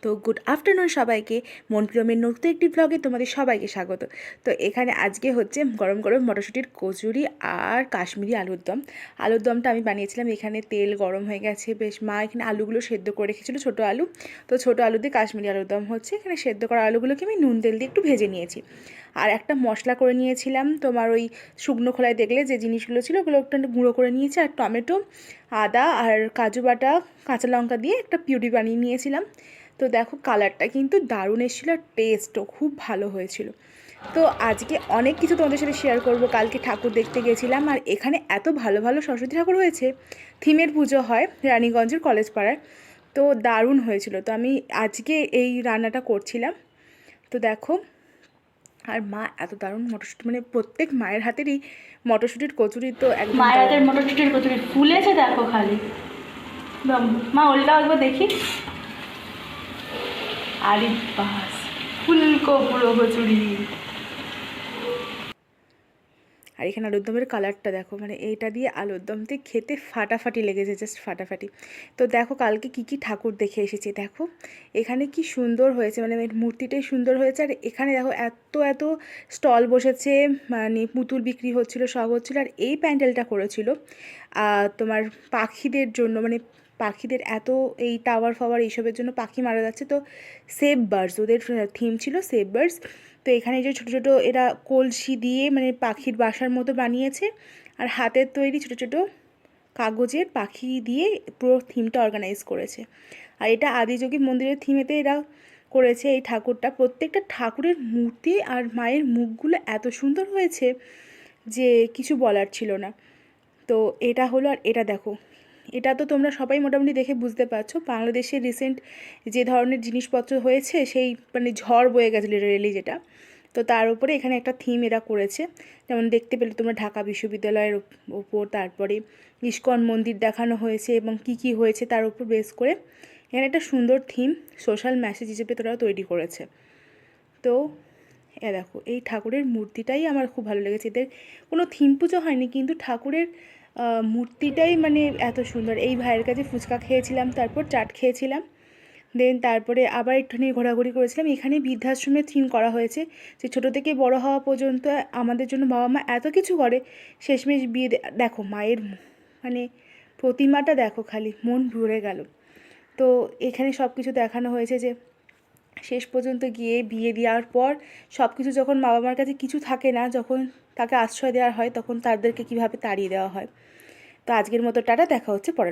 তো good afternoon সবাইকে, মন প্রিয়মের নতুন একটি ব্লগে তোমাদের সবাইকে স্বাগত। তো এখানে আজকে হচ্ছে গরম গরম মটরশুঁটির কচুরি আর কাশ্মীরি আলুর দমটা আমি বানিয়েছিলাম। এখানে তেল গরম হয়ে গেছে বেশ, মা এখানে আলুগুলো সেদ্ধ করে রেখেছিলো, ছোটো আলু। তো ছোটো আলু দিয়ে কাশ্মীরি আলুর দম হচ্ছে। এখানে সেদ্ধ করা আলুগুলোকে আমি নুন তেল দিয়ে একটু ভেজে নিয়েছি। আর একটা মশলা করে নিয়েছিলাম, তোমার ওই শুকনো খোলায় দেখলে যে জিনিসগুলো ছিল ওগুলো একটু গুঁড়ো করে নিয়েছি। আর টমেটো, আদা আর কাজু বাটা, কাঁচা লঙ্কা দিয়ে একটা পিউরি বানিয়ে নিয়েছিলাম। তো দেখো কালারটা কিন্তু দারুণ এসেছিলো আর টেস্টও খুব ভালো হয়েছিল। তো আজকে অনেক কিছু তোমাদের সাথে শেয়ার করব। কালকে ঠাকুর দেখতে গেছিলাম আর এখানে এত ভালো ভালো সরস্বতী ঠাকুর হয়েছে। থিমের পুজো হয় রানীগঞ্জের কলেজ পাড়ায়, তো দারুণ হয়েছিল। তো আমি আজকে এই রান্নাটা করছিলাম। তো দেখো, আর মা এত দারুণ মটরশুঁটি, মানে প্রত্যেক মায়ের হাতেরই মটরশুঁটির কচুরি তো একদম মায়ের হাতের মটরশুঁটির কচুরি ফুলেছে দেখো খালি। মা ওলটাও একবার দেখি। আরে বাস, ফুলকো পুরো কচুরি। আর এখানে আলুর দমের কালারটা দেখো, মানে এইটা দিয়ে আলুর দমতে খেতে ফাটাফাটি লেগেছে, জাস্ট ফাটাফাটি। তো দেখো কালকে কি কি ঠাকুর দেখে এসেছি, দেখো এখানে কি সুন্দর হয়েছে, মানে মূর্তিটাই সুন্দর হয়েছে। আর এখানে দেখো এত এত স্টল বসেছে, মানে পুতুল বিক্রি হচ্ছিলো, সব হচ্ছিলো। আর এই প্যান্ডেলটা করেছিল তোমার পাখিদের জন্য, মানে পাখিদের এত এই টাওয়ার ফাওয়ার এইসবের জন্য পাখি মারা যাচ্ছে, তো সেভ বার্ডস ওদের থিম ছিল, সেভ বার্ডস। তো এখানে যে ছোটো ছোটো এরা কলসি দিয়ে মানে পাখির বাসার মতো বানিয়েছে, আর হাতের তৈরি ছোটো ছোটো কাগজের পাখি দিয়ে পুরো থিমটা অর্গানাইজ করেছে। আর এটা আদিযোগী মন্দিরের থিমেতে এরা করেছে এই ঠাকুরটা। প্রত্যেকটা ঠাকুরের মূর্তি আর মায়ের মুখগুলো এত সুন্দর হয়েছে যে কিছু বলার ছিল না। তো এটা হলো, আর এটা দেখো, এটা তো তোমরা সবাই মোটামুটি দেখে বুঝতে পারছো বাংলাদেশে রিসেন্ট যে ধরনের জিনিসপত্র হয়েছে, সেই মানে ঝড় বয়ে গেছে লিটারেলি যেটা। তো তার উপরে এখানে একটা থিম এরা করেছে, যেমন দেখতে পেলে তোমরা ঢাকা বিশ্ববিদ্যালয়ের ওপর, তারপরে ইস্কন মন্দির দেখানো হয়েছে এবং কি কি হয়েছে তার উপর বেস করে এখানে একটা সুন্দর থিম সোশ্যাল মেসেজ হিসেবে তারা তৈরি করেছে। তো দেখো এই ঠাকুরের মূর্তিটাই আমার খুব ভালো লেগেছে। এদের কোনো থিম পুজো হয়নি, কিন্তু ঠাকুরের মূর্তিটাই মানে এত সুন্দর। এই ভাইয়ের কাছে ফুচকা খেয়েছিলাম, তারপর চাট খেয়েছিলাম, দেন তারপরে আবার একটুখানি ঘোরাঘুরি করেছিলাম। এখানে বৃদ্ধাশ্রমের থিম করা হয়েছে, যে ছোটো থেকে বড় হওয়া পর্যন্ত আমাদের জন্য বাবা মা এত কিছু করে, শেষমেশ বিয়ে দেখো মায়ের মানে প্রতিমাটা দেখো, খালি মন ভরে গেল। তো এখানে সব কিছু দেখানো হয়েছে যে শেষ পর্যন্ত গিয়ে বিয়ে দেওয়ার পর সব কিছু যখন মা বাবার কাছে কিছু থাকে না, যখন তাকে আশ্রয় দেওয়া হয় তখন তাদেরকে কীভাবে তাড়িয়ে দেওয়া হয়। তো আজকের মতো টাটা, দেখা হচ্ছে পরে।